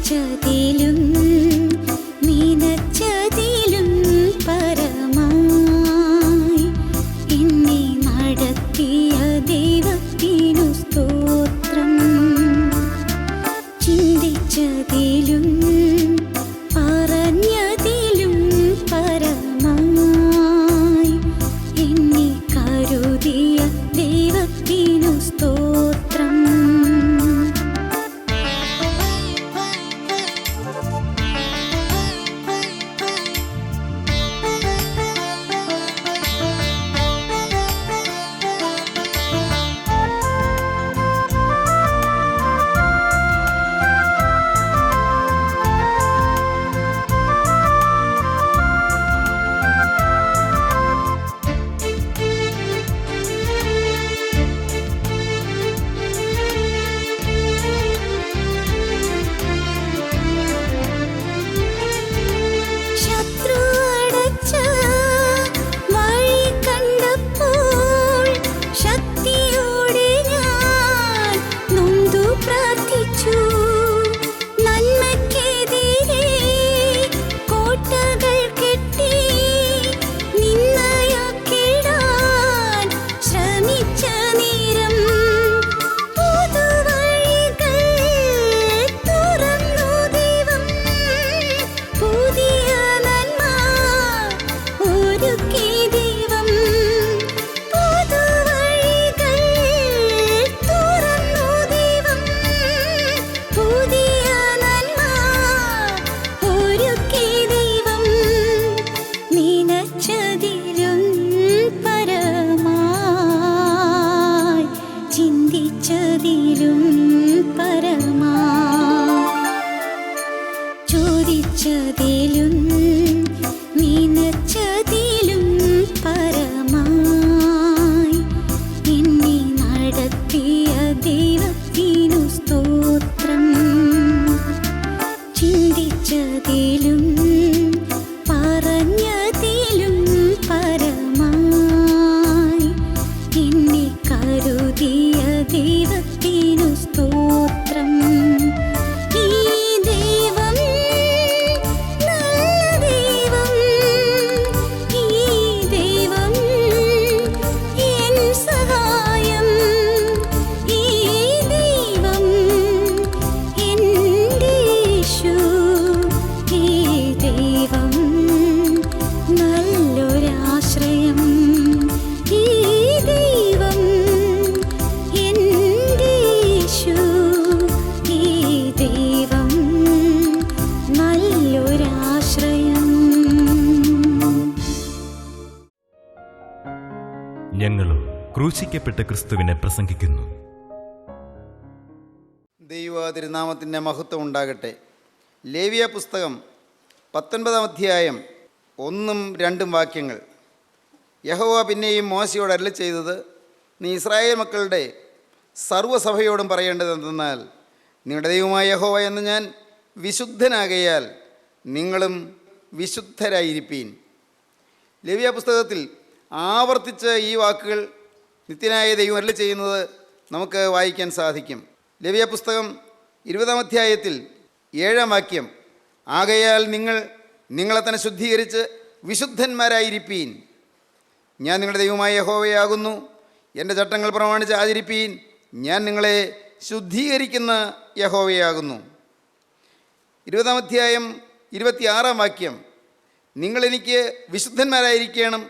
ചിന്തിച്ചതിലും നനച്ചതിലും പരമായി എന്നെ നടത്തിയ ദൈവത്തിനു സ്തോത്രം. ചിന്തിച്ചതിലും പറഞ്ഞതിലും പരമായി എന്നെ കരുതിയ ദൈവത്തിനു സ്തോത്രം. ചിന്തിച്ചതിലും പരമായി ചോദിച്ചതിലും നനച്ചതിലും പരമായി എന്നെ നടത്തിയ ദൈവത്തിനു സ്തോത്രം. ചിന്തിച്ചതിലും പറഞ്ഞതിലും പരമായി എന്നെ കരുതിയ ദൈവത്തിനു സ്തോത്രം. ഈ ദൈവം നല്ല ദൈവം, ഈ ദൈവം എൻ സഹായം, ഈ ദൈവം എൻ്റെ യേശു, ഈ ദൈവം നല്ലൊരാശ്രയം, ഈ ദൈവം എൻ്റെ യേശു, ഈ ദൈവം നല്ലൊരാശ്രയം. ഞങ്ങളോ ക്രൂശിക്കപ്പെട്ട ക്രിസ്തുവിനെ പ്രസംഗിക്കുന്നു. ദൈവ തിരുനാമത്തിൻ്റെ മഹത്വം ഉണ്ടാകട്ടെ. ലേവ്യ പുസ്തകം 19 അധ്യായം 1-2 വാക്യങ്ങൾ. യഹോവ പിന്നെയും മോശയോട് അരുളി ചെയ്തത്, നീ ഇസ്രായേൽ മക്കളുടെ സർവ്വസഭയോടും പറയേണ്ടത് എന്തെന്നാൽ, നിങ്ങളുടെ ദൈവമായ യഹോവ എന്ന് ഞാൻ വിശുദ്ധനാകയാൽ നിങ്ങളും വിശുദ്ധരായിരിപ്പീൻ. ലേവ്യ പുസ്തകത്തിൽ ആവർത്തിച്ച് ഈ വാക്കുകൾ നിത്യനായ ദൈവം അരുളി ചെയ്യുന്നത് നമുക്ക് വായിക്കാൻ സാധിക്കും. ലേവ്യ പുസ്തകം 20 അധ്യായത്തിൽ 7 വാക്യം, ആകയാൽ നിങ്ങളെ തന്നെ ശുദ്ധീകരിച്ച് വിശുദ്ധന്മാരായിരിപ്പീൻ. ഞാൻ നിങ്ങളുടെ ദൈവമായ യഹോവയാകുന്നു, എൻ്റെ ചട്ടങ്ങൾ പ്രമാണിച്ച് ആചരിപ്പീൻ, ഞാൻ നിങ്ങളെ ശുദ്ധീകരിക്കുന്ന യഹോവയാകുന്നു. 20 അധ്യായം 26 വാക്യം, നിങ്ങളെനിക്ക് വിശുദ്ധന്മാരായിരിക്കണം,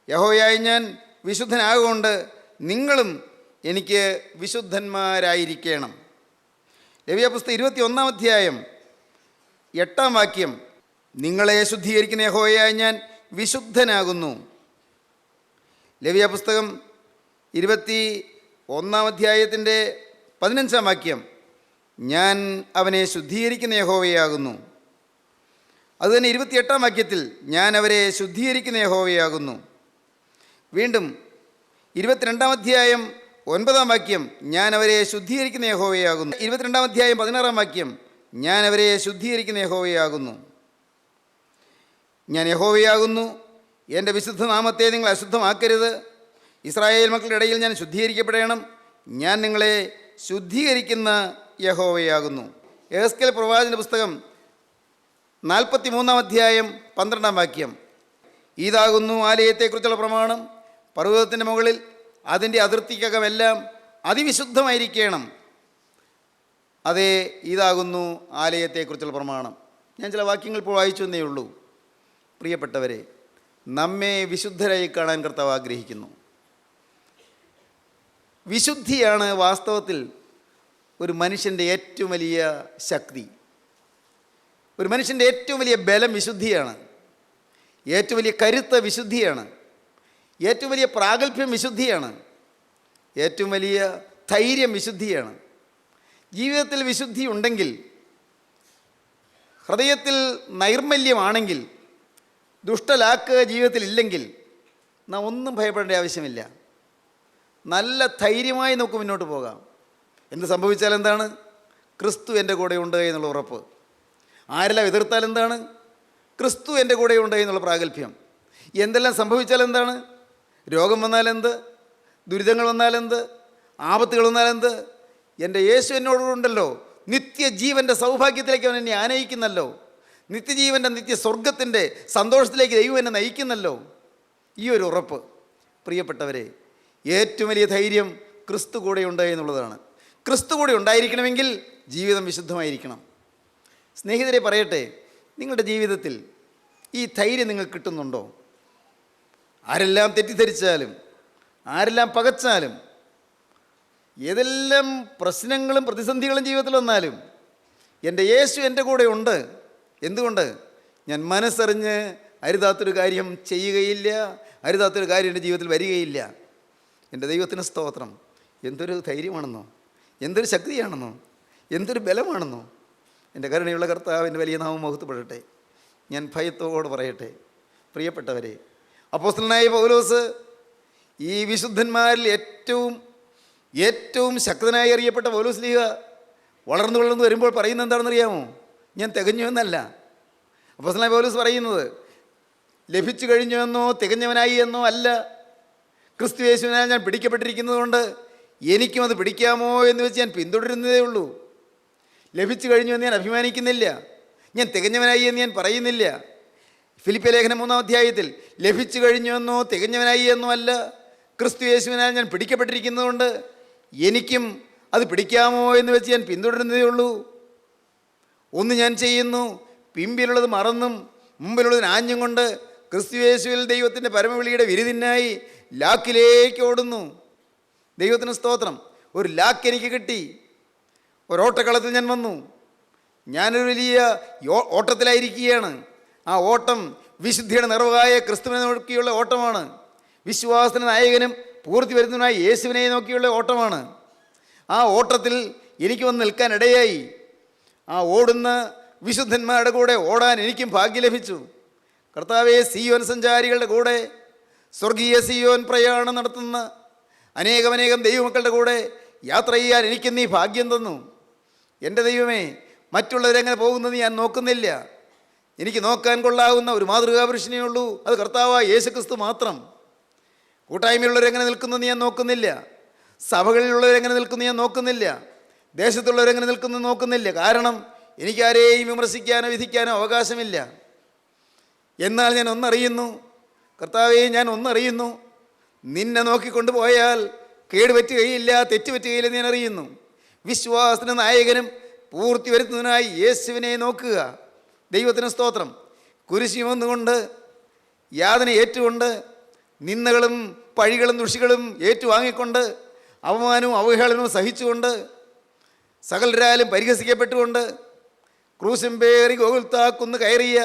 യഹോവയായ ഞാൻ വിശുദ്ധനാകൊണ്ട് നിങ്ങളും എനിക്ക് വിശുദ്ധന്മാരായിരിക്കണം. ലേവ്യ പുസ്തകം 21 അധ്യായം 8 വാക്യം, നിങ്ങളെ ശുദ്ധീകരിക്കുന്ന യഹോവയായ ഞാൻ വിശുദ്ധനാകുന്നു. ലേവ്യ പുസ്തകം 21 അധ്യായത്തിൻ്റെ 15 വാക്യം, ഞാൻ അവനെ ശുദ്ധീകരിക്കുന്ന യഹോവയാകുന്നു. അതുതന്നെ 28 വാക്യത്തിൽ, ഞാൻ അവരെ ശുദ്ധീകരിക്കുന്ന യഹോവയാകുന്നു. വീണ്ടും 22 അധ്യായം 9 വാക്യം, ഞാൻ അവരെ ശുദ്ധീകരിക്കുന്ന യഹോവയാകുന്നു. 22 അധ്യായം 16 വാക്യം, ഞാൻ അവരെ ശുദ്ധീകരിക്കുന്ന യഹോവയാകുന്നു. ഞാൻ യഹോവയാകുന്നു, എൻ്റെ വിശുദ്ധ നാമത്തെ നിങ്ങൾ അശുദ്ധമാക്കരുത്. ഇസ്രായേൽ മക്കളുടെ ഇടയിൽ ഞാൻ ശുദ്ധീകരിക്കപ്പെടണം, ഞാൻ നിങ്ങളെ ശുദ്ധീകരിക്കുന്ന യഹോവയാകുന്നു. യെഹെസ്കേൽ പ്രവാചകന്റെ പുസ്തകം 43 അധ്യായം 12 വാക്യം. ഇതാകുന്നു ആലയത്തെക്കുറിച്ചുള്ള പ്രമാണം. പർവ്വതത്തിൻ്റെ മുകളിൽ അതിൻ്റെ അതിർത്തിക്കകമെല്ലാം അതിവിശുദ്ധമായിരിക്കണം. അതേ, ഇതാകുന്നു ആലയത്തെക്കുറിച്ചുള്ള പ്രമാണം. ഞാൻ ചില വാക്യങ്ങൾ ഇപ്പോൾ വായിച്ചു എന്നേ ഉള്ളൂ. പ്രിയപ്പെട്ടവരെ, നമ്മെ വിശുദ്ധരായി കാണാൻ കർത്താവ് ആഗ്രഹിക്കുന്നു. വിശുദ്ധിയാണ് വാസ്തവത്തിൽ ഒരു മനുഷ്യൻ്റെ ഏറ്റവും വലിയ ശക്തി. ഒരു മനുഷ്യൻ്റെ ഏറ്റവും വലിയ ബലം വിശുദ്ധിയാണ്. ഏറ്റവും വലിയ കരുത്ത് വിശുദ്ധിയാണ്. ഏറ്റവും വലിയ പ്രാഗൽഭ്യം വിശുദ്ധിയാണ്. ഏറ്റവും വലിയ ധൈര്യം വിശുദ്ധിയാണ്. ജീവിതത്തിൽ വിശുദ്ധി ഉണ്ടെങ്കിൽ, ഹൃദയത്തിൽ നൈർമല്യമാണെങ്കിൽ, ദുഷ്ടലാക്ക് ജീവിതത്തിൽ ഇല്ലെങ്കിൽ നാം ഒന്നും ഭയപ്പെടേണ്ട ആവശ്യമില്ല. നല്ല ധൈര്യമായി നമുക്ക് മുന്നോട്ട് പോകാം. എന്ത് സംഭവിച്ചാൽ എന്താണ്? ക്രിസ്തു എൻ്റെ കൂടെ ഉണ്ട് എന്നുള്ള ഉറപ്പ്. ആരെല്ലാം എതിർത്താൽ എന്താണ്? ക്രിസ്തു എൻ്റെ കൂടെ ഉണ്ട് എന്നുള്ള പ്രാഗൽഭ്യം. എന്തെല്ലാം സംഭവിച്ചാൽ എന്താണ്? രോഗം വന്നാലെന്ത്, ദുരിതങ്ങൾ വന്നാലെന്ത്, ആപത്തുകൾ വന്നാലെന്ത്, എൻ്റെ യേശു എന്നോടുണ്ടല്ലോ. നിത്യജീവൻ്റെ സൗഭാഗ്യത്തിലേക്ക് അവൻ എന്നെ ആനയിക്കുന്നല്ലോ. നിത്യജീവൻ്റെ നിത്യസ്വർഗത്തിൻ്റെ സന്തോഷത്തിലേക്ക് ദൈവം എന്നെ നയിക്കുന്നല്ലോ. ഈ ഒരു ഉറപ്പ്, പ്രിയപ്പെട്ടവരെ, ഏറ്റവും വലിയ ധൈര്യം ക്രിസ്തു കൂടെ ഉണ്ട് എന്നുള്ളതാണ്. ക്രിസ്തു കൂടെ ഉണ്ടായിരിക്കണമെങ്കിൽ ജീവിതം വിശുദ്ധമായിരിക്കണം. സ്നേഹിതരെ പറയട്ടെ, നിങ്ങളുടെ ജീവിതത്തിൽ ഈ ധൈര്യം നിങ്ങൾക്ക് കിട്ടുന്നുണ്ടോ? ആരെല്ലാം തെറ്റിദ്ധരിച്ചാലും, ആരെല്ലാം പകച്ചാലും, ഏതെല്ലാം പ്രശ്നങ്ങളും പ്രതിസന്ധികളും ജീവിതത്തിൽ വന്നാലും എൻ്റെ യേശു എൻ്റെ കൂടെ ഉണ്ട്. എന്തുകൊണ്ട്? ഞാൻ മനസ്സറിഞ്ഞ് അരുതാത്തൊരു കാര്യം ചെയ്യുകയില്ല, അരുതാത്തൊരു കാര്യം എൻ്റെ ജീവിതത്തിൽ വരികയില്ല. എൻ്റെ ദൈവത്തിന് സ്തോത്രം. എന്തൊരു ധൈര്യമാണെന്നോ, എന്തൊരു ശക്തിയാണെന്നോ, എന്തൊരു ബലമാണെന്നോ. എൻ്റെ കരുണയുള്ള കർത്താവിൻ്റെ വലിയ നാമം മഹത്വപ്പെടട്ടെ. ഞാൻ ഭയത്തോട് പറയട്ടെ, പ്രിയപ്പെട്ടവരെ, അപ്പോസ്തലനായ പൗലോസ് ഈ വിശുദ്ധന്മാരിൽ ഏറ്റവും ശക്തനായി അറിയപ്പെട്ട പൗലോസ് ലീഗ വളർന്നു വരുമ്പോൾ പറയുന്നത് എന്താണെന്നറിയാമോ? ഞാൻ തികഞ്ഞു എന്നല്ല. അപ്പോസ്തലനായ പൗലോസ് പറയുന്നത് ലഭിച്ചു കഴിഞ്ഞു എന്നോ തികഞ്ഞവനായി എന്നോ അല്ല. ക്രിസ്തു യേശുവിനാൽ ഞാൻ പിടിക്കപ്പെട്ടിരിക്കുന്നത് കൊണ്ട് എനിക്കും അത് പിടിക്കാമോ എന്ന് വെച്ച് ഞാൻ പിന്തുടരുന്നതേ ഉള്ളൂ. ലഭിച്ചു കഴിഞ്ഞു എന്ന് ഞാൻ അഭിമാനിക്കുന്നില്ല. ഞാൻ തികഞ്ഞവനായി എന്ന് ഞാൻ പറയുന്നില്ല. ഫിലിപ്പിയ ലേഖനം 3 അധ്യായത്തിൽ ലഭിച്ചു കഴിഞ്ഞു എന്നോ തികഞ്ഞവനായി എന്നോ അല്ല, ക്രിസ്തു യേശുവിനാൽ ഞാൻ പിടിക്കപ്പെട്ടിരിക്കുന്നത് കൊണ്ട് എനിക്കും അത് പിടിക്കാമോ എന്ന് വെച്ച് ഞാൻ പിന്തുടരുന്നതേ ഉള്ളൂ. ഒന്ന് ഞാൻ ചെയ്യുന്നു, പിമ്പിലുള്ളത് മറന്നും മുമ്പിലുള്ളതിന് ആഞ്ഞും കൊണ്ട് ക്രിസ്തു യേശുവിൽ ദൈവത്തിൻ്റെ പരമവിളിയുടെ വിരുദിനായി ലാക്കിലേക്ക് ഓടുന്നു. ദൈവത്തിന് സ്തോത്രം. ഒരു ലാക്ക് എനിക്ക് കിട്ടി. ഒരോട്ടക്കളത്തിൽ ഞാൻ വന്നു. ഞാനൊരു വലിയ ഓട്ടത്തിലായിരിക്കുകയാണ്. ആ ഓട്ടം വിശുദ്ധിയുടെ നിറവായ ക്രിസ്തുവിനെ നോക്കിയുള്ള ഓട്ടമാണ്. വിശ്വാസത്തിന് നായകനും പൂർത്തി വരുന്നതിനായി യേശുവിനെ നോക്കിയുള്ള ഓട്ടമാണ്. ആ ഓട്ടത്തിൽ എനിക്ക് വന്ന് നിൽക്കാൻ ഇടയായി. ആ ഓടുന്ന വിശുദ്ധന്മാരുടെ കൂടെ ഓടാൻ എനിക്കും ഭാഗ്യം ലഭിച്ചു. കർത്താവെ, സിയോൻ സഞ്ചാരികളുടെ കൂടെ, സ്വർഗീയ സിയോൻ പ്രയാണം നടത്തുന്ന അനേകം ദൈവമക്കളുടെ കൂടെ യാത്ര ചെയ്യാൻ എനിക്ക് നീ ഭാഗ്യം തന്നു. എൻ്റെ ദൈവമേ, മറ്റുള്ളവരെങ്ങനെ പോകുന്നത് ഞാൻ നോക്കുന്നില്ല. എനിക്ക് നോക്കാൻ കൊള്ളാവുന്ന ഒരു മാതൃകാപുരുഷനേ ഉള്ളൂ, അത് കർത്താവായ യേശുക്രിസ്തു മാത്രം. കൂട്ടായ്മയുള്ളവരെങ്ങനെ നിൽക്കുന്നത് ഞാൻ നോക്കുന്നില്ല. സഭകളിലുള്ളവരെങ്ങനെ നിൽക്കുന്നു ഞാൻ നോക്കുന്നില്ല. ദേശത്തുള്ളവരെങ്ങനെ നിൽക്കുന്നു നോക്കുന്നില്ല. കാരണം എനിക്കാരെയും വിമർശിക്കാനോ വിധിക്കാനോ അവകാശമില്ല. എന്നാൽ ഞാൻ ഒന്നറിയുന്നു, കർത്താവേ, ഞാൻ ഒന്നറിയുന്നു, നിന്നെ നോക്കിക്കൊണ്ട് പോയാൽ കേടുപറ്റുകയില്ല, തെറ്റുപറ്റുകയില്ലെന്ന് ഞാൻ അറിയുന്നു. വിശ്വാസത്തിന് നായകനും പൂർത്തി വരുത്തുന്നതിനായി യേശുവിനെ നോക്കുക. ദൈവത്തിന് സ്തോത്രം. കുരിശുമൊന്നുകൊണ്ട്, യാതന ഏറ്റുകൊണ്ട്, നിന്ദകളും പഴികളും ദുഷികളും ഏറ്റുവാങ്ങിക്കൊണ്ട്, അവമാനവും അവഹേളനവും സഹിച്ചുകൊണ്ട്, സകലരാലും പരിഹസിക്കപ്പെട്ടുകൊണ്ട്, ക്രൂശും പേറി ഗോകുൽത്താക്കുന്ന് കയറിയ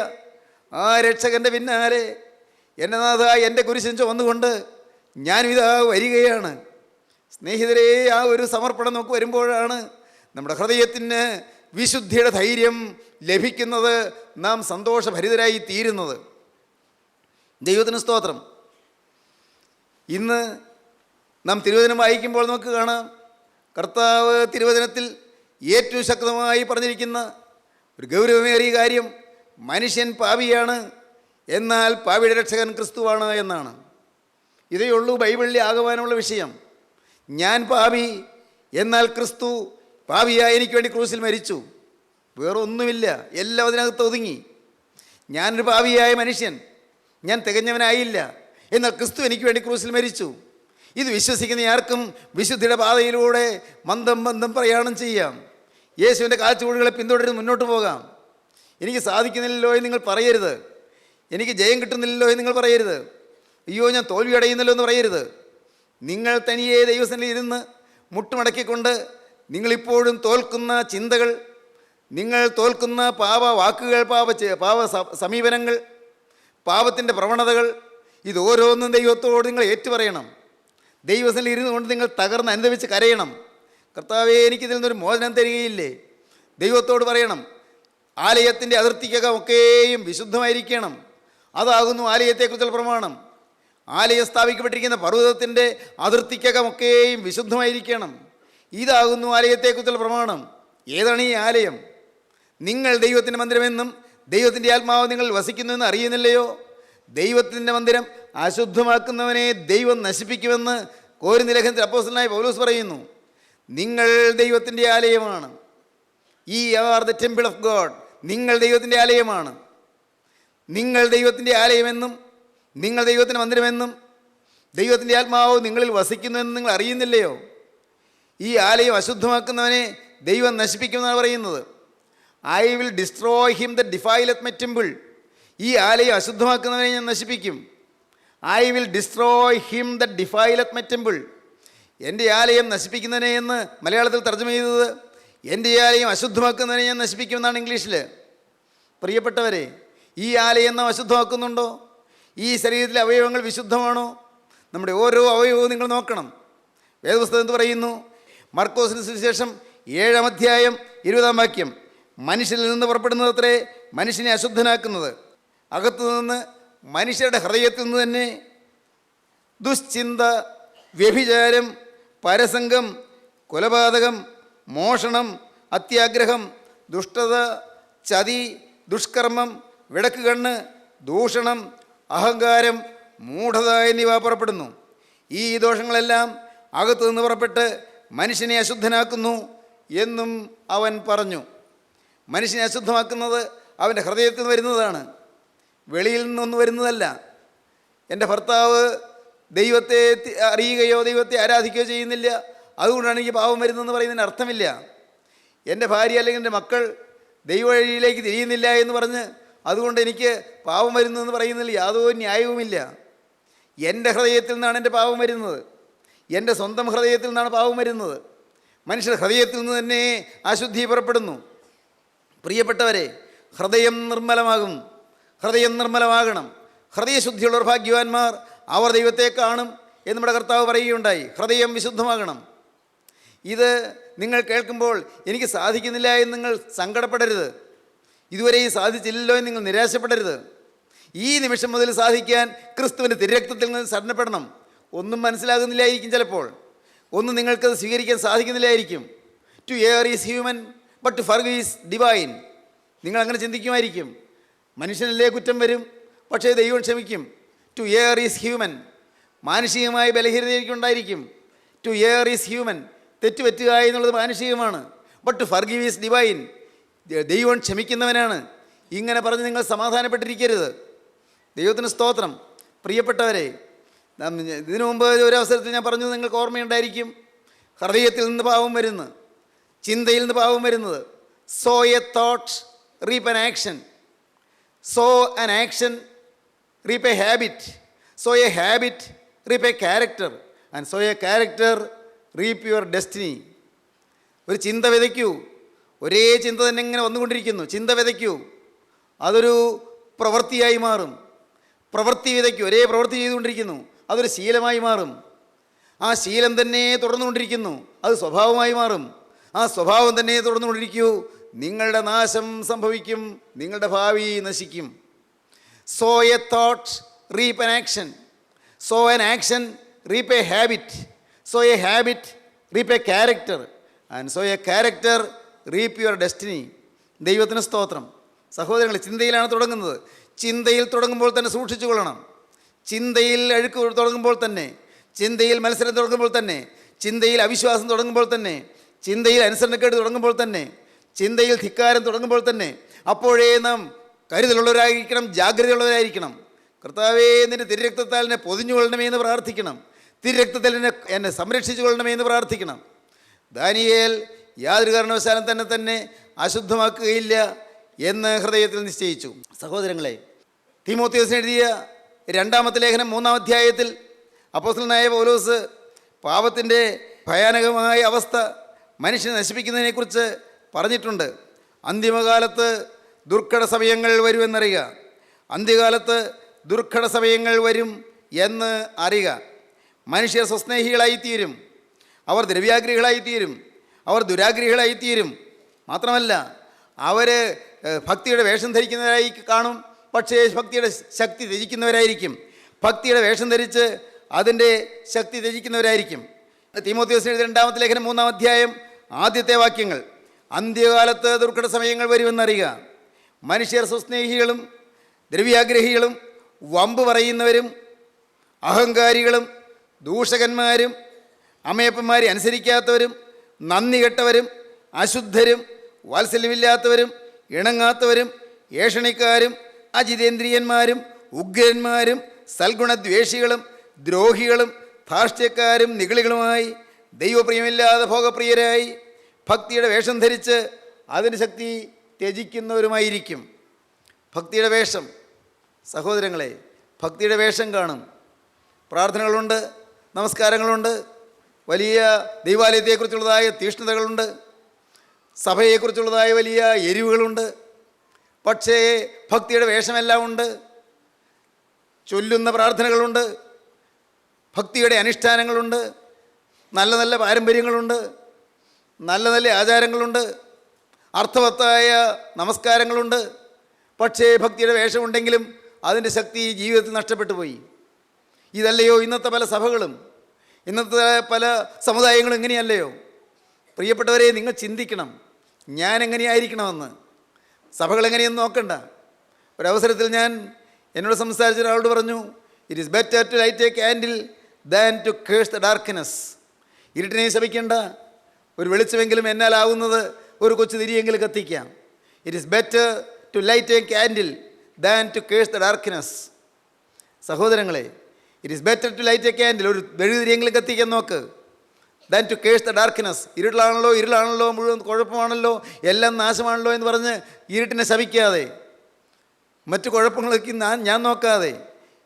ആ രക്ഷകൻ്റെ പിന്നാലെ എൻ്റെ നാഥ എൻ്റെ കുരിശും ചുമന്നുകൊണ്ട് ഞാനും ഇതാ വരികയാണ്. സ്നേഹിതരെ, ആ ഒരു സമർപ്പണം നമുക്ക് വരുമ്പോഴാണ് നമ്മുടെ ഹൃദയത്തിന് വിശുദ്ധിയുടെ ധൈര്യം ലഭിക്കുന്നത്, നാം സന്തോഷഭരിതരായി തീരുന്നത്. ദൈവത്തിന് സ്തോത്രം. ഇന്ന് നാം തിരുവചനം വായിക്കുമ്പോൾ നമുക്ക് കാണാം, കർത്താവ് തിരുവചനത്തിൽ ഏറ്റവും ശക്തമായി പറഞ്ഞിരിക്കുന്ന ഒരു ഗൗരവമേറിയ കാര്യം മനുഷ്യൻ പാപിയാണ്, എന്നാൽ പാപിയുടെ രക്ഷകൻ ക്രിസ്തുവാണ് എന്നാണ്. ഇതേ ഉള്ളൂ ബൈബിളിലെ ആകുവാനുള്ള വിഷയം. ഞാൻ പാപി, എന്നാൽ ക്രിസ്തു പാപിയായി എനിക്ക് വേണ്ടി ക്രൂസിൽ മരിച്ചു. വേറെ ഒന്നുമില്ല, എല്ലാം അതിനകത്ത് ഒതുങ്ങി. ഞാനൊരു പാപിയായ മനുഷ്യൻ, ഞാൻ തികഞ്ഞവനായില്ല, എന്നാൽ ക്രിസ്തു എനിക്ക് വേണ്ടി ക്രൂസിൽ മരിച്ചു. ഇത് വിശ്വസിക്കുന്ന ആർക്കും വിശുദ്ധിയുടെ പാതയിലൂടെ മന്ദം പ്രയാണം ചെയ്യാം. യേശുവിൻ്റെ കാൽച്ചുവടുകളെ പിന്തുടർന്ന് മുന്നോട്ട് പോകാം. എനിക്ക് സാധിക്കുന്നില്ലല്ലോ എന്ന് നിങ്ങൾ പറയരുത്. എനിക്ക് ജയം കിട്ടുന്നില്ലല്ലോ എന്ന് നിങ്ങൾ പറയരുത്. അയ്യോ, ഞാൻ തോൽവി അടയുന്നല്ലോ എന്ന് പറയരുത്. നിങ്ങൾ തനിയെ ദൈവസന്നിധിയിൽ ഇരുന്ന് മുട്ടുമടക്കിക്കൊണ്ട് നിങ്ങളിപ്പോഴും തോൽക്കുന്ന ചിന്തകൾ, നിങ്ങൾ തോൽക്കുന്ന പാപ വാക്കുകൾ, പാപ സമീപനങ്ങൾ, പാപത്തിൻ്റെ പ്രവണതകൾ, ഇത് ഓരോന്നും ദൈവത്തോട് നിങ്ങൾ ഏറ്റുപറയണം. ദൈവസന്നിധിയിൽ ഇരുന്നു കൊണ്ട് നിങ്ങൾ തകർന്ന് അനുഭവിച്ച് കരയണം. കർത്താവേ, എനിക്കിതിൽ നിന്നൊരു മോചനം തരികയില്ലേ? ദൈവത്തോട് പറയണം. ആലയത്തിൻ്റെ അതിർത്തിക്കകമൊക്കെയും വിശുദ്ധമായിരിക്കണം. അതാകുന്നു ആലയത്തെക്കുറിച്ചുള്ള പ്രമാണം. ആലയം സ്ഥാപിക്കപ്പെട്ടിരിക്കുന്ന പർവ്വതത്തിൻ്റെ അതിർത്തിക്കകമൊക്കെയും വിശുദ്ധമായിരിക്കണം. ഇതാകുന്നു ആലയത്തെക്കുറിച്ചുള്ള പ്രമാണം. ഏതാണ് ഈ ആലയം? നിങ്ങൾ ദൈവത്തിൻ്റെ മന്ദിരമെന്നും ദൈവത്തിൻ്റെ ആത്മാവ് നിങ്ങൾ വസിക്കുന്നുവെന്ന് അറിയുന്നില്ലയോ? ദൈവത്തിൻ്റെ മന്ദിരം അശുദ്ധമാക്കുന്നവനെ ദൈവം നശിപ്പിക്കുമെന്ന് കോരിന്ത്യർ ലേഖനത്തിൽ അപ്പോസ്തലനായ പൗലോസ് പറയുന്നു. നിങ്ങൾ ദൈവത്തിൻ്റെ ആലയമാണ്. ഈ are the temple of God. നിങ്ങൾ ദൈവത്തിൻ്റെ ആലയമാണ്. നിങ്ങൾ ദൈവത്തിൻ്റെ ആലയമെന്നും നിങ്ങൾ ദൈവത്തിൻ്റെ മന്ദിരമെന്നും ദൈവത്തിൻ്റെ ആത്മാവ് നിങ്ങളിൽ വസിക്കുന്നുവെന്ന് നിങ്ങൾ അറിയുന്നില്ലയോ? ഈ ആലയം അശുദ്ധമാക്കുന്നവനെ ദൈവം നശിപ്പിക്കുമെന്നാണ് പറയുന്നത്. I will destroy him the ഡിഫൈലത്ത് my temple. ഈ ആലയം അശുദ്ധമാക്കുന്നവനെ ഞാൻ നശിപ്പിക്കും. I will destroy him the ഡിഫൈലത്ത് my temple. എൻ്റെ ആലയം നശിപ്പിക്കുന്നതിനെ എന്ന് മലയാളത്തിൽ തർജ്ജമ ചെയ്തത് എൻ്റെ ആലയം അശുദ്ധമാക്കുന്നതിനെ ഞാൻ നശിപ്പിക്കുമെന്നാണ് ഇംഗ്ലീഷിൽ. പ്രിയപ്പെട്ടവരെ, ഈ ആലയം നാം അശുദ്ധമാക്കുന്നുണ്ടോ? ഈ ശരീരത്തിലെ അവയവങ്ങൾ വിശുദ്ധമാണോ? നമ്മുടെ ഓരോ അവയവവും നിങ്ങൾ നോക്കണം. വേദപുസ്തകം എന്ത് പറയുന്നു? മർക്കോസിന് സുവിശേഷം 7-ാം അധ്യായം 20-ാം വാക്യം, മനുഷ്യനിൽ നിന്ന് പുറപ്പെടുന്നതത്രേ മനുഷ്യനെ അശുദ്ധനാക്കുന്നത്. അകത്തു നിന്ന് മനുഷ്യരുടെ ഹൃദയത്തിൽ നിന്ന് തന്നെ ദുശ്ചിന്ത, വ്യഭിചാരം, പരസംഗം, കൊലപാതകം, മോഷണം, അത്യാഗ്രഹം, ദുഷ്ടത, ചതി, ദുഷ്കർമ്മം, വിടക്കുകണ്ണ്, ദൂഷണം, അഹങ്കാരം, മൂഢത എന്നിവ പുറപ്പെടുന്നു. ഈ ദോഷങ്ങളെല്ലാം അകത്തു നിന്ന് പുറപ്പെട്ട് മനുഷ്യനെ അശുദ്ധനാക്കുന്നു എന്നും അവൻ പറഞ്ഞു. മനുഷ്യനെ അശുദ്ധമാക്കുന്നത് അവൻ്റെ ഹൃദയത്തിൽ നിന്ന് വരുന്നതാണ്, വെളിയിൽ നിന്നൊന്നും വരുന്നതല്ല. എൻ്റെ ഭർത്താവ് ദൈവത്തെ അറിയുകയോ ദൈവത്തെ ആരാധിക്കുകയോ ചെയ്യുന്നില്ല, അതുകൊണ്ടാണ് എനിക്ക് പാപം വരുന്നതെന്ന് പറയുന്നതിന് അർത്ഥമില്ല. എൻ്റെ ഭാര്യ അല്ലെങ്കിൽ എൻ്റെ മക്കൾ ദൈവവഴിയിലേക്ക് തിരിയുന്നില്ല എന്ന് പറഞ്ഞ് അതുകൊണ്ട് എനിക്ക് പാപം വരുന്നതെന്ന് പറയുന്നതിൽ യാതൊരു ന്യായവുമില്ല. എൻ്റെ ഹൃദയത്തിൽ നിന്നാണ് എൻ്റെ പാപം വരുന്നത്. എൻ്റെ സ്വന്തം ഹൃദയത്തിൽ നിന്നാണ് പാപം വരുന്നത്. മനുഷ്യർ ഹൃദയത്തിൽ നിന്ന് തന്നെ അശുദ്ധി പുറപ്പെടുന്നു. പ്രിയപ്പെട്ടവരെ, ഹൃദയം നിർമ്മലമാകും. ഹൃദയം നിർമ്മലമാകണം. ഹൃദയശുദ്ധിയുള്ളവർ ഭാഗ്യവാന്മാർ, അവർ ദൈവത്തെ കാണും എന്ന് നമ്മുടെ കർത്താവ് പറയുകയുണ്ടായി. ഹൃദയം വിശുദ്ധമാകണം. ഇത് നിങ്ങൾ കേൾക്കുമ്പോൾ എനിക്ക് സാധിക്കുന്നില്ല എന്ന് നിങ്ങൾ സങ്കടപ്പെടരുത്. ഇതുവരെയും സാധിച്ചില്ലല്ലോ എന്ന് നിങ്ങൾ നിരാശപ്പെടരുത്. ഈ നിമിഷം മുതൽ സാധിക്കാൻ ക്രിസ്തുവിൻ്റെ തിരുരക്തത്തിൽ നിന്ന് ശരണപ്പെടണം. ഒന്നും മനസ്സിലാകുന്നില്ലായിരിക്കും, ചിലപ്പോൾ ഒന്നും നിങ്ങൾക്കത് സ്വീകരിക്കാൻ സാധിക്കുന്നില്ലായിരിക്കും. To err is human but to forgive is divine. നിങ്ങളങ്ങനെ ചിന്തിക്കുമായിരിക്കും. മനുഷ്യനല്ലേ കുറ്റം വരും, പക്ഷേ ദൈവം ക്ഷമിക്കും. To err is human. മാനുഷികമായ ബലഹീനതയ്ക്കുണ്ടായിരിക്കും. To err is human. തെറ്റുപറ്റുക എന്നുള്ളത് മാനുഷികമാണ്. But to forgive is divine. ദൈവം ക്ഷമിക്കുന്നവനാണ്. ഇങ്ങനെ പറഞ്ഞ് നിങ്ങൾ സമാധാനപ്പെട്ടിരിക്കരുത്. ദൈവത്തിന് സ്തോത്രം. പ്രിയപ്പെട്ടവരെ, ഇതിനു മുമ്പ് ഒരു അവസരത്തിൽ ഞാൻ പറഞ്ഞത് നിങ്ങൾക്ക് ഓർമ്മയുണ്ടായിരിക്കും. ഹൃദയത്തിൽ നിന്ന് പാപം വരുന്നു, ചിന്തയിൽ നിന്ന് പാപം വരുന്നത്. Sow a thought reap an action. Sow an action reap a habit. Sow a habit reap a character. And sow a character reap your destiny. ഒരു ചിന്ത വിതയ്ക്കൂ. ഒരേ ചിന്ത തന്നെ ഇങ്ങനെ വന്നുകൊണ്ടിരിക്കുന്നു. ചിന്ത വിതയ്ക്കൂ, അതൊരു പ്രവൃത്തിയായി മാറും. പ്രവൃത്തി വിതയ്ക്കൂ, ഒരേ പ്രവൃത്തി ചെയ്തുകൊണ്ടിരിക്കുന്നു, അതൊരു ശീലമായി മാറും. ആ ശീലം തന്നെ തുടർന്നുകൊണ്ടിരിക്കുന്നു, അത് സ്വഭാവമായി മാറും. ആ സ്വഭാവം തന്നെ തുടർന്നുകൊണ്ടിരിക്കൂ, നിങ്ങളുടെ നാശം സംഭവിക്കും, നിങ്ങളുടെ ഭാവി നശിക്കും. Sow a thought reap an action. Sow an action reap a habit. Sow a habit reap a character. And sow a character reap your destiny. ദൈവത്തിന് സ്തോത്രം. സഹോദരങ്ങൾ, ചിന്തയിലാണ് തുടങ്ങുന്നത്. ചിന്തയിൽ തുടങ്ങുമ്പോൾ തന്നെ സൂക്ഷിച്ചു കൊള്ളണം. ചിന്തയിൽ അഴുക്ക് തുടങ്ങുമ്പോൾ തന്നെ, ചിന്തയിൽ മത്സരം തുടങ്ങുമ്പോൾ തന്നെ, ചിന്തയിൽ അവിശ്വാസം തുടങ്ങുമ്പോൾ തന്നെ, ചിന്തയിൽ അനുസരണക്കേട് തുടങ്ങുമ്പോൾ തന്നെ, ചിന്തയിൽ ധിക്കാരം തുടങ്ങുമ്പോൾ തന്നെ അപ്പോഴേ നാം കരുതലുള്ളവരായിരിക്കണം, ജാഗ്രതയുള്ളവരായിരിക്കണം. കർത്താവേ, നിൻ്റെ തിരുരക്തത്താൽ എന്നെ പൊതിഞ്ഞുകൊള്ളണമേ എന്ന് പ്രാർത്ഥിക്കണം. തിരുരക്തത്തിൽ എന്നെ സംരക്ഷിച്ചു കൊള്ളണമേ എന്ന് പ്രാർത്ഥിക്കണം. ദാനിയേൽ യാതൊരു കാരണവശാലും തന്നെ അശുദ്ധമാക്കുകയില്ല എന്ന് ഹൃദയത്തിൽ നിശ്ചയിച്ചു. സഹോദരങ്ങളെ, തീമോത്തിയോസിന് എഴുതിയ 2-ാമത്തെ ലേഖനം 3-ാം അധ്യായത്തിൽ അപ്പോസ്തലനായ പൗലോസ് പാപത്തിൻ്റെ ഭയാനകമായ അവസ്ഥ മനുഷ്യനെ നശിപ്പിക്കുന്നതിനെക്കുറിച്ച് പറഞ്ഞിട്ടുണ്ട്. അന്തിമകാലത്ത് ദുർഘട സമയങ്ങൾ വരുമെന്നറിയുക. അന്ത്യകാലത്ത് ദുർഘട സമയങ്ങൾ വരും എന്ന് അറിയുക. മനുഷ്യർ സ്വസ്നേഹികളായിത്തീരും, അവർ ദ്രവ്യാഗ്രഹികളായിത്തീരും, അവർ ദുരാഗ്രഹികളായിത്തീരും. മാത്രമല്ല, അവർ ഭക്തിയുടെ വേഷം ധരിക്കുന്നവരായി കാണും, പക്ഷേ ഭക്തിയുടെ ശക്തി ത്യജിക്കുന്നവരായിരിക്കും. ഭക്തിയുടെ വേഷം ധരിച്ച് അതിൻ്റെ ശക്തി ത്യജിക്കുന്നവരായിരിക്കും. തീമോത്തിയോസിന് എഴുതിയ 2-ാമത്തെ ലേഖനം 3-ാം അധ്യായം ആദ്യത്തെ വാക്യങ്ങൾ: അന്ത്യകാലത്ത് ദുർഘട സമയങ്ങൾ വരുമെന്നറിയുക. മനുഷ്യർ സ്വസ്നേഹികളും ദ്രവ്യാഗ്രഹികളും വമ്പ് പറയുന്നവരും അഹങ്കാരികളും ദൂഷകന്മാരും അമ്മയപ്പന്മാരെ അനുസരിക്കാത്തവരും നന്ദി കെട്ടവരും അശുദ്ധരും വാത്സല്യമില്ലാത്തവരും ഇണങ്ങാത്തവരും ഏഷണിക്കാരും അജിതേന്ദ്രിയന്മാരും ഉഗ്രന്മാരും സൽഗുണദ്വേഷികളും ദ്രോഹികളും ധാർഷ്ട്യക്കാരും നിഗളികളുമായി ദൈവപ്രിയമില്ലാതെ ഭോഗപ്രിയരായി ഭക്തിയുടെ വേഷം ധരിച്ച് അതിന് ശക്തി ത്യജിക്കുന്നവരുമായിരിക്കും. ഭക്തിയുടെ വേഷം, സഹോദരങ്ങളെ, ഭക്തിയുടെ വേഷം കാണും. പ്രാർത്ഥനകളുണ്ട്, നമസ്കാരങ്ങളുണ്ട്, വലിയ ദൈവാലയത്തെക്കുറിച്ചുള്ളതായ തീഷ്ണതകളുണ്ട്, സഭയെക്കുറിച്ചുള്ളതായ വലിയ എരിവുകളുണ്ട്. പക്ഷേ ഭക്തിയുടെ വേഷമെല്ലാം ഉണ്ട്. ചൊല്ലുന്ന പ്രാർത്ഥനകളുണ്ട്, ഭക്തിയുടെ അനുഷ്ഠാനങ്ങളുണ്ട്, നല്ല നല്ല പാരമ്പര്യങ്ങളുണ്ട്, നല്ല നല്ല ആചാരങ്ങളുണ്ട്, അർത്ഥവത്തായ നമസ്കാരങ്ങളുണ്ട്. പക്ഷേ ഭക്തിയുടെ വേഷമുണ്ടെങ്കിലും അതിൻ്റെ ശക്തി ജീവിതത്തിൽ നഷ്ടപ്പെട്ടു പോയി. ഇതല്ലയോ ഇന്നത്തെ പല സഭകളും, ഇന്നത്തെ പല സമുദായങ്ങളും ഇങ്ങനെയല്ലയോ? പ്രിയപ്പെട്ടവരെ, നിങ്ങൾ ചിന്തിക്കണം, ഞാൻ എങ്ങനെയായിരിക്കണമെന്ന്. സഭകൾ എങ്ങനെയെന്ന് നോക്കണ്ട. ഒരവസരത്തിൽ ഞാൻ എന്നോട് സംസാരിച്ച ഒരാളോട് പറഞ്ഞു, it is better to light a candle than to curse the darkness. ഇരുട്ടിനെ ശപിക്കേണ്ട, ഒരു വെളിച്ചമെങ്കിലും എന്നാലാവുന്നത് ഒരു കൊച്ചു തിരിയെങ്കിലും കത്തിക്കാം. It is better to light a candle than to curse the darkness. സഹോദരങ്ങളെ, it is better to light a candle, ഒരു വെഴുതിരിയെങ്കിലും കത്തിക്കാൻ നോക്ക്, than to curse the darkness. ഇരുളാണല്ലോ മുഴുവൻ കുഴപ്പമാണല്ലോ, എല്ലാം നാശമാണല്ലോ എന്ന് പറഞ്ഞ് ഇരുട്ടിനെ ശപിക്കാതെ, മറ്റു കുഴപ്പങ്ങളൊക്കെ ഞാൻ നോക്കാതെ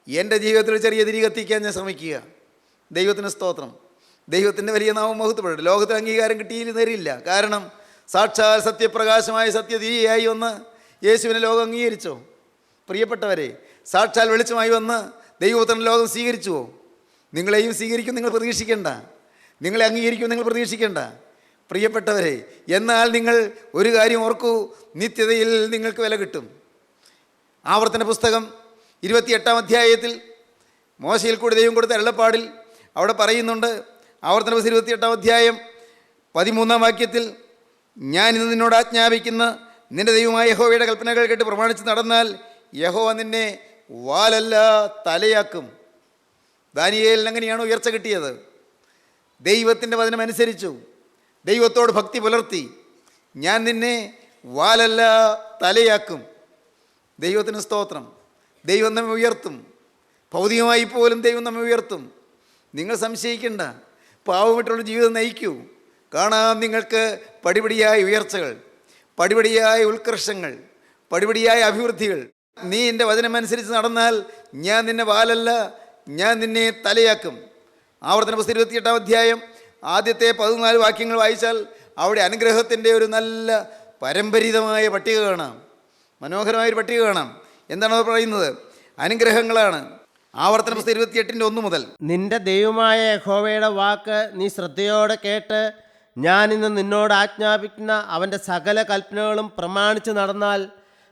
എൻ്റെ ജീവിതത്തിൽ ചെറിയ തിരി കത്തിക്കാൻ ഞാൻ ശ്രമിക്കുക. ദൈവത്തിന് സ്തോത്രം. ദൈവത്തിൻ്റെ വലിയ നാമം മഹത്വപ്പെടട്ടെ. ലോകത്തിന് അംഗീകാരം കിട്ടിയില്ല. കാരണം സാക്ഷാൽ സത്യപ്രകാശമായ സത്യതിരിയായി വന്ന് യേശുവിനെ ലോകം അംഗീകരിച്ചോ? പ്രിയപ്പെട്ടവരെ, സാക്ഷാൽ വെളിച്ചമായി വന്ന് ദൈവപുത്രൻ ലോകം സ്വീകരിച്ചുവോ? നിങ്ങളെയും സ്വീകരിക്കും നിങ്ങൾ പ്രതീക്ഷിക്കേണ്ട, നിങ്ങളെ അംഗീകരിക്കും നിങ്ങൾ പ്രതീക്ഷിക്കേണ്ട. പ്രിയപ്പെട്ടവരെ, എന്നാൽ നിങ്ങൾ ഒരു കാര്യം ഓർക്കൂ, നിത്യതയിൽ നിങ്ങൾക്ക് വില കിട്ടും. ആവർത്തന പുസ്തകം 28-ാം അധ്യായത്തിൽ മോശയിൽ കൂടി ദൈവം കൊടുത്ത അരുളപ്പാടിൽ അവിടെ പറയുന്നുണ്ട്. ആവർത്തന പുസ്തകം 28-ാം അധ്യായം 13-ാം വാക്യത്തിൽ: ഞാൻ ഇന്ന് നിന്നോട് ആജ്ഞാപിക്കുന്ന നിന്റെ ദൈവമായ യഹോവയുടെ കൽപ്പനകൾ കേട്ട് പ്രമാണിച്ച് നടന്നാൽ യഹോവ നിന്നെ വാലല്ല തലയാക്കും. ദാനിയേലിന് അങ്ങനെയാണ് ഉയർച്ച കിട്ടിയത്. ദൈവത്തിൻ്റെ വചനം അനുസരിച്ചു, ദൈവത്തോട് ഭക്തി പുലർത്തി. ഞാൻ നിന്നെ വാലല്ല തലയാക്കും. ദൈവത്തിന് സ്തോത്രം. ദൈവം നമ്മെ ഉയർത്തും. ഭൗതികമായി പോലും ദൈവം നമ്മെ ഉയർത്തും. നിങ്ങൾ സംശയിക്കേണ്ട, പാവമിട്ടുള്ള ജീവിതം നയിക്കൂ. കാണാം നിങ്ങൾക്ക് പടിപടിയായ ഉയർച്ചകൾ, പടിപടിയായ ഉത്കർഷങ്ങൾ, പടിപടിയായ അഭിവൃദ്ധികൾ. നീ എൻ്റെ വചനമനുസരിച്ച് നടന്നാൽ ഞാൻ നിന്നെ വാലല്ല, ഞാൻ നിന്നെ തലയാക്കും. ആവർത്തന പുസ്തകം 28-ാം അധ്യായം ആദ്യത്തെ 14 വാക്യങ്ങൾ വായിച്ചാൽ അവിടെ അനുഗ്രഹത്തിൻ്റെ ഒരു നല്ല പരമ്പരിതമായ പട്ടിക കാണാം. മനോഹരമായൊരു പട്ടിക കാണാം. എന്താണ് അവർ പറയുന്നത്? അനുഗ്രഹങ്ങളാണ്. ആവർത്തന പുസ്തകം 28-ന്റെ 1 മുതൽ: നിന്റെ ദൈവമായ യഹോവയുടെ വാക്ക് നീ ശ്രദ്ധയോടെ കേട്ട് ഞാൻ ഇന്ന് നിന്നോട് ആജ്ഞാപിക്കുന്ന അവൻ്റെ സകല കൽപ്പനകളും പ്രമാണിച്ച് നടന്നാൽ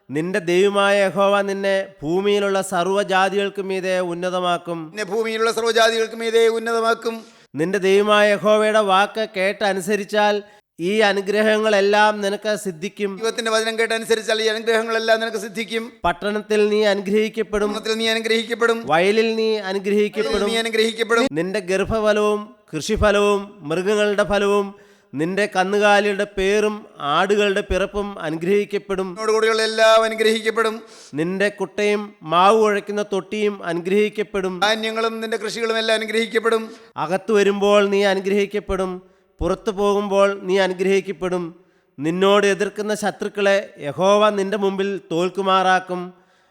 നിന്റെ ദൈവമായ യഹോവ നിന്നെ ഭൂമിയിലുള്ള സർവ്വജാതികൾക്ക് മീതെ ഉന്നതമാക്കും. ഭൂമിയിലുള്ള സർവ്വജാതികൾക്ക് മീതെ ഉന്നതമാക്കും. നിന്റെ ദൈവമായ യഹോവയുടെ വാക്ക് കേട്ടനുസരിച്ചാൽ ഈ അനുഗ്രഹങ്ങളെല്ലാം നിനക്ക് സിദ്ധിക്കും. ദൈവത്തിന്റെ വചനം കേട്ടനുസരിച്ചാൽ ഈ അനുഗ്രഹങ്ങളെല്ലാം നിനക്ക് സിദ്ധിക്കും. പട്ടണത്തിൽ നീ അനുഗ്രഹിക്കപ്പെടും, വയലിൽ നീ അനുഗ്രഹിക്കപ്പെടും. നിന്റെ ഗർഭഫലവും കൃഷിഫലവും മൃഗങ്ങളുടെ ഫലവും നിന്റെ കന്നുകാലിയുടെ പേരും ആടുകളുടെ പിറപ്പും അനുഗ്രഹിക്കപ്പെടും. കൂടെയുള്ള എല്ലാം അനുഗ്രഹിക്കപ്പെടും. നിന്റെ കുട്ടയും മാവ് കുഴയ്ക്കുന്ന തൊട്ടിയും അനുഗ്രഹിക്കപ്പെടും. ധാന്യങ്ങളും നിന്റെ കൃഷികളും എല്ലാം അനുഗ്രഹിക്കപ്പെടും. അകത്തു വരുമ്പോൾ നീ അനുഗ്രഹിക്കപ്പെടും, പുറത്തു പോകുമ്പോൾ നീ അനുഗ്രഹിക്കപ്പെടും. നിന്നോട് എതിർക്കുന്ന ശത്രുക്കളെ യഹോവ നിന്റെ മുമ്പിൽ തോൽക്കുമാറാക്കും.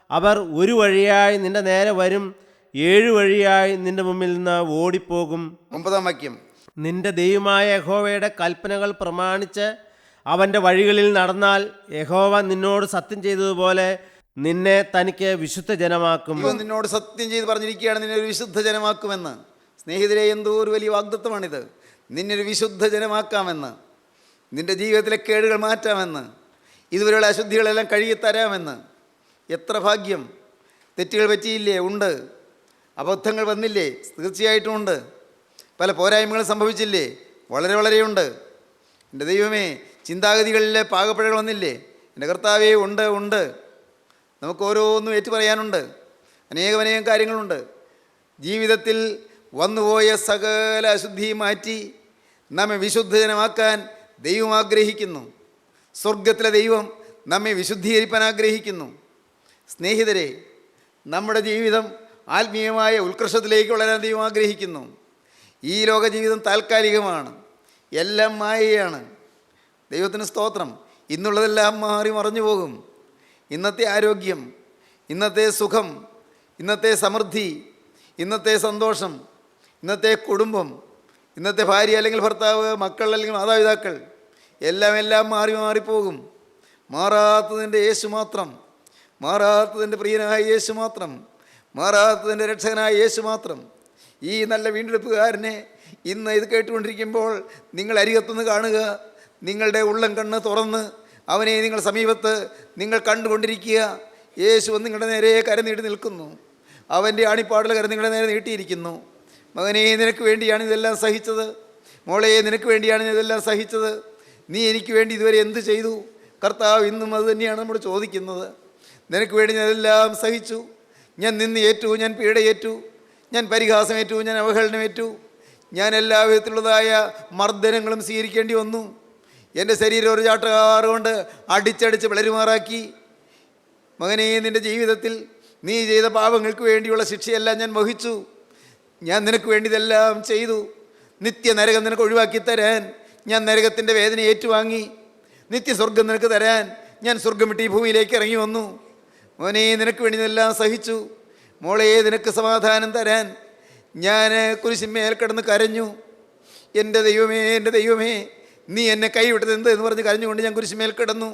അവർ ഒരു വഴിയായി നിന്റെ നേരെ വരും, 7 വഴിയായി നിന്റെ മുമ്പിൽ നിന്ന് ഓടിപ്പോകും. 9-ാം വാക്യം. നിന്റെ ദൈവമായ യഹോവയുടെ കൽപ്പനകൾ പ്രമാണിച്ച് അവൻ്റെ വഴികളിൽ നടന്നാൽ യഹോവ നിന്നോട് സത്യം ചെയ്തതുപോലെ നിന്നെ തനിക്ക് വിശുദ്ധ ജനമാക്കും. ദൈവം നിന്നോട് സത്യം ചെയ്ത് പറഞ്ഞിരിക്കുകയാണ്, നിന്നെ ഒരു വിശുദ്ധ ജനമാക്കുമെന്ന്. സ്നേഹിതരെ, എന്തോ ഒരു വലിയ വാഗ്ദത്തമാണിത്. നിന്നൊരു വിശുദ്ധ ജനമാക്കാമെന്ന്, നിന്റെ ജീവിതത്തിലെ കേടുകൾ മാറ്റാമെന്ന്, ഇതുവരെയുള്ള അശുദ്ധികളെല്ലാം കഴുകിത്തരാമെന്ന്. എത്ര ഭാഗ്യം! തെറ്റുകൾ പറ്റിയില്ലേ? ഉണ്ട്. അബദ്ധങ്ങൾ വന്നില്ലേ? തീർച്ചയായിട്ടും ഉണ്ട്. പല പോരായ്മകളും സംഭവിച്ചില്ലേ? വളരെയുണ്ട്. എൻ്റെ ദൈവമേ, ചിന്താഗതികളിലെ പാകപ്പിഴകൾ വന്നില്ലേ? എൻ്റെ കർത്താവേ, ഉണ്ട്. നമുക്ക് ഓരോന്നും ഏറ്റുപറയാനുണ്ട്. അനേകം കാര്യങ്ങളുണ്ട്. ജീവിതത്തിൽ വന്നുപോയ സകല അശുദ്ധിയും മാറ്റി നമ്മെ വിശുദ്ധജനമാക്കാൻ ദൈവം ആഗ്രഹിക്കുന്നു. സ്വർഗത്തിലെ ദൈവം നമ്മെ വിശുദ്ധീകരിപ്പാൻ ആഗ്രഹിക്കുന്നു. സ്നേഹിതരെ, നമ്മുടെ ജീവിതം ആത്മീയമായ ഉത്കർഷത്തിലേക്ക് വളരാൻ ദൈവം ആഗ്രഹിക്കുന്നു. ഈ ലോക ജീവിതം താൽക്കാലികമാണ്, എല്ലാം മായയാണ്. ദൈവത്തിന് സ്തോത്രം. ഇന്നുള്ളതെല്ലാം മാറി മറഞ്ഞു പോകും. ഇന്നത്തെ ആരോഗ്യം, ഇന്നത്തെ സുഖം, ഇന്നത്തെ സമൃദ്ധി, ഇന്നത്തെ സന്തോഷം, ഇന്നത്തെ കുടുംബം, ഇന്നത്തെ ഭാര്യ അല്ലെങ്കിൽ ഭർത്താവ്, മക്കൾ അല്ലെങ്കിൽ മാതാപിതാക്കൾ, എല്ലാം മാറിപ്പോകും. മാറാത്തതിൻ്റെ യേശു മാത്രം, മാറാത്തതിൻ്റെ പ്രിയനായ യേശു മാത്രം, മാറാത്തതിൻ്റെ രക്ഷകനായ യേശു മാത്രം. ഈ നല്ല വീണ്ടെടുപ്പുകാരനെ ഇന്ന് ഇത് കേട്ടുകൊണ്ടിരിക്കുമ്പോൾ നിങ്ങൾ അരികത്തുനിന്ന് കാണുക. നിങ്ങളുടെ ഉള്ളം കണ്ണ് തുറന്ന് അവനെ നിങ്ങൾ സമീപത്ത് നിങ്ങൾ കണ്ടുകൊണ്ടിരിക്കുക. യേശു നിങ്ങളുടെ നേരെ കരനീട്ടി നിൽക്കുന്നു. അവൻ്റെ ആണിപ്പാടുള്ള കരം നിങ്ങളുടെ നേരെ നീട്ടിയിരിക്കുന്നു. മകനെ, നിനക്ക് വേണ്ടിയാണ് ഇതെല്ലാം സഹിച്ചത്. മോളെ, നിനക്ക് വേണ്ടിയാണ് ഇതെല്ലാം സഹിച്ചത്. നീ എനിക്ക് വേണ്ടി ഇതുവരെ എന്ത് ചെയ്തു? കർത്താവ് ഇന്നും അത് തന്നെയാണ് നമ്മൾ ചോദിക്കുന്നത്. നിനക്ക് വേണ്ടി ഞാൻ എല്ലാം സഹിച്ചു. ഞാൻ നിന്ന് ഏറ്റു, ഞാൻ പീഡയേറ്റു, ഞാൻ പരിഹാസമേറ്റു, ഞാൻ അവഹേളനമേറ്റു, ഞാൻ എല്ലാ വിധത്തിലുള്ളതായ മർദ്ദനങ്ങളും സ്വീകരിക്കേണ്ടി വന്നു. എൻ്റെ ശരീരം ഒരു ചാട്ടകാറ് കൊണ്ട് അടിച്ചടിച്ച് പിളരുമാറാക്കി. മകനെ, നിൻ്റെ ജീവിതത്തിൽ നീ ചെയ്ത പാപങ്ങൾക്ക് വേണ്ടിയുള്ള ശിക്ഷയെല്ലാം ഞാൻ വഹിച്ചു. ഞാൻ നിനക്ക് വേണ്ടി ഇതെല്ലാം ചെയ്തു. നിത്യനരകം നിനക്ക് ഒഴിവാക്കി തരാൻ ഞാൻ നരകത്തിൻ്റെ വേദന ഏറ്റുവാങ്ങി. നിത്യസ്വർഗം നിനക്ക് തരാൻ ഞാൻ സ്വർഗം വിട്ട് ഈ ഭൂമിയിലേക്ക് ഇറങ്ങി വന്നു. മോനെ, നിനക്ക് വേണ്ടി ഇതെല്ലാം സഹിച്ചു. മോളെ, നിനക്ക് സമാധാനം തരാൻ ഞാൻ കുരിശിന്മേൽ കിടന്ന് കരഞ്ഞു. എൻ്റെ ദൈവമേ, നീ എന്നെ കൈവിട്ടത് എന്ത് എന്ന് പറഞ്ഞ് കരഞ്ഞുകൊണ്ട് ഞാൻ കുരിശിന്മേൽ കിടന്നു.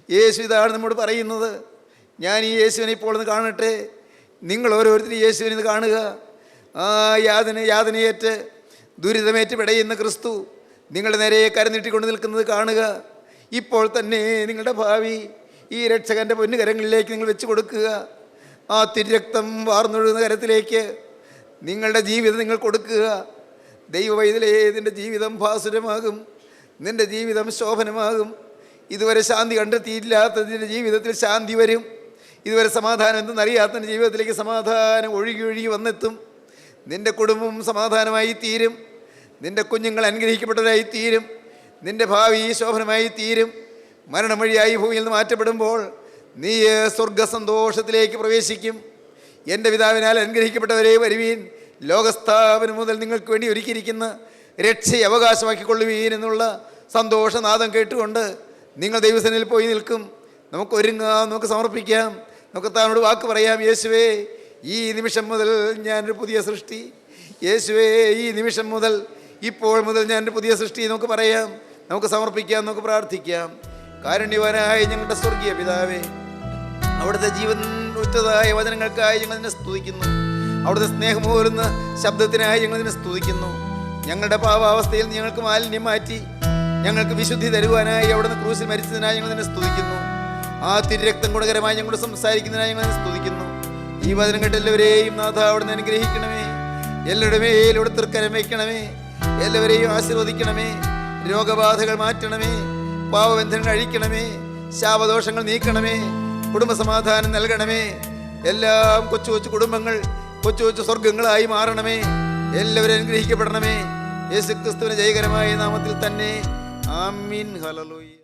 യേശു ഇതാണ് നമ്മോട് പറയുന്നത്. ഞാൻ ഈ യേശുവിനെ ഇപ്പോൾ ഒന്ന് കാണട്ടെ. നിങ്ങൾ ഓരോരുത്തരും യേശുവിനെ ഇത് കാണുക. ആ യാതനയേറ്റ് ദുരിതമേറ്റ് പിടയുന്ന ക്രിസ്തു നിങ്ങളുടെ നേരെ കരനീട്ടിക്കൊണ്ട് നിൽക്കുന്നത് കാണുക. ഇപ്പോൾ തന്നെ നിങ്ങളുടെ ഭാവി ഈ രക്ഷകൻ്റെ പൊന്നുകരങ്ങളിലേക്ക് നിങ്ങൾ വെച്ച് കൊടുക്കുക. ആ തിരക്തം വാർന്നൊഴുകുന്ന കരത്തിലേക്ക് നിങ്ങളുടെ ജീവിതം നിങ്ങൾ കൊടുക്കുക. ദൈവവൈതലേ, നിൻ്റെ ജീവിതം ഭാസുരമാകും, നിൻ്റെ ജീവിതം ശോഭനമാകും. ഇതുവരെ ശാന്തി കണ്ടെത്തിയില്ലാത്തതിൻ്റെ ജീവിതത്തിൽ ശാന്തി വരും. ഇതുവരെ സമാധാനം എന്തെന്നറിയാത്തതിൻ്റെ ജീവിതത്തിലേക്ക് സമാധാനം ഒഴുകി വന്നെത്തും. നിൻ്റെ കുടുംബം സമാധാനമായി തീരും. നിൻ്റെ കുഞ്ഞുങ്ങൾ അനുഗ്രഹിക്കപ്പെട്ടവരായി തീരും. നിൻ്റെ ഭാവി ശോഭനമായി തീരും. മരണം വഴിയായി ഭൂമിയിൽ നിന്ന് മാറ്റപ്പെടുമ്പോൾ നീ സ്വർഗസന്തോഷത്തിലേക്ക് പ്രവേശിക്കും. എൻ്റെ പിതാവിനാൽ അനുഗ്രഹിക്കപ്പെട്ടവരെ വരുവീൻ, ലോകസ്ഥാപനം മുതൽ നിങ്ങൾക്ക് വേണ്ടി ഒരുക്കിയിരിക്കുന്ന രക്ഷയെ അവകാശമാക്കിക്കൊള്ളുവീൻ എന്നുള്ള സന്തോഷനാദം കേട്ടുകൊണ്ട് നിങ്ങൾ ദൈവസേനയിൽ പോയി നിൽക്കും. നമുക്ക് ഒരുങ്ങാം, നമുക്ക് സമർപ്പിക്കാം, നമുക്ക് താനോട് വാക്ക് പറയാം. യേശുവേ, ഈ നിമിഷം മുതൽ ഞാനൊരു പുതിയ സൃഷ്ടി. യേശുവേ, ഈ നിമിഷം മുതൽ, ഇപ്പോൾ മുതൽ ഞാനൊരു പുതിയ സൃഷ്ടി നമുക്ക് പറയാം, നമുക്ക് സമർപ്പിക്കാം, നമുക്ക് പ്രാർത്ഥിക്കാം. കാരുണ്യവാനായ ഞങ്ങളുടെ സ്വർഗീയ പിതാവേ, അവിടുത്തെ ജീവൻ ഉറ്റതായ വചനങ്ങൾക്കായി ഞങ്ങൾ ഇതിനെ സ്തുതിക്കുന്നു. അവിടുത്തെ സ്നേഹമൂരുന്ന ശബ്ദത്തിനായി ഞങ്ങൾ ഇതിനെ സ്തുതിക്കുന്നു. ഞങ്ങളുടെ പാവാവസ്ഥയിൽ ഞങ്ങൾക്ക് മാലിന്യം മാറ്റി ഞങ്ങൾക്ക് വിശുദ്ധി തരുവാനായി അവിടുന്ന് ക്രൂശിൽ മരിച്ചതിനായി ഞങ്ങൾ ഇതിനെ സ്തുതിക്കുന്നു. ആ തിരുരക്തം ഗുണകരമായി ഞങ്ങൾ സംസാരിക്കുന്നതിനായി ഞങ്ങൾ സ്തുതിക്കുന്നു. ഈ വചനം കേട്ട് എല്ലാവരെയും നാഥ അവിടുന്ന് അനുഗ്രഹിക്കണമേ. എല്ലാവരുടെ മേലൂടെ തൃക്കരം വയ്ക്കണമേ. എല്ലാവരെയും ആശീർവദിക്കണമേ. രോഗബാധകൾ മാറ്റണമേ. പാവബന്ധനങ്ങൾ അഴിക്കണമേ. ശാപദോഷങ്ങൾ നീക്കണമേ. കുടുംബസമാധാനം നൽകണമേ. എല്ലാം കൊച്ചു കൊച്ചു കുടുംബങ്ങൾ കൊച്ചു കൊച്ചു സ്വർഗങ്ങളായി മാറണമേ. എല്ലാവരും അനുഗ്രഹിക്കപ്പെടണമേ. യേശുക്രിസ്തുവിന്റെ ജയകരമായ നാമത്തിൽ തന്നെ ആമീൻ. ഹല്ലേലൂയ.